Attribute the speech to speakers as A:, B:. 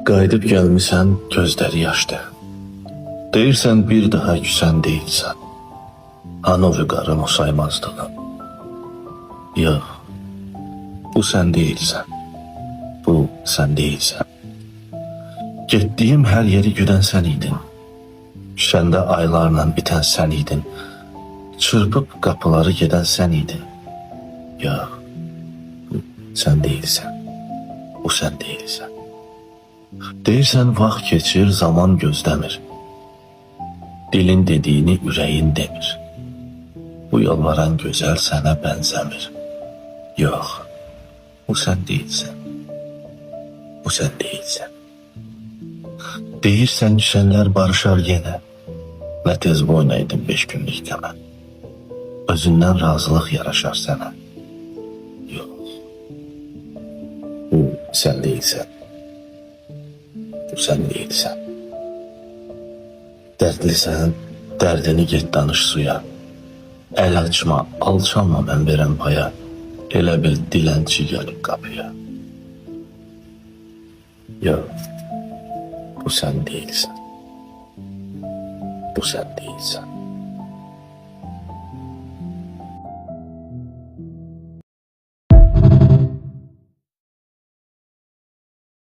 A: Qayıdıb gəlmisən, gözləri yaşdı. Deyirsən bir daha küsən deyilsən. Hani o vüqarın, o saymazdığın. Yox, bu sən deyilsən. Bu sən deyilsən. Getdiyim hər yeri güdən sən idin. Küsəndə aylarla bitən sən idin. Çırpıb qapıları gedən sən idin. Yox, bu sən deyilsən. Bu sən deyilsən. Deyirsən vaxt keçir, zaman gözləmir. Dilin dediyini ürəyin demir. Bu yalvaran gözəl sənə bənzəmir. Yox, bu sən deyilsən. Bu sən deyilsən. Deyirsən düşənlər barışar yenə. Nə tez boynaydın 5 günlük qəmə. Özündən razılıq yaraşar sənə. Yox, bu sən deyilsən. Bu sən deyilsən. Dərdlisən, dərdini get danış suya. Əl açma, alçalma mən verəm paya. Elə bil dilənçi gəlib qapıya. Yox, bu sən deyilsən. Bu sən deyilsən.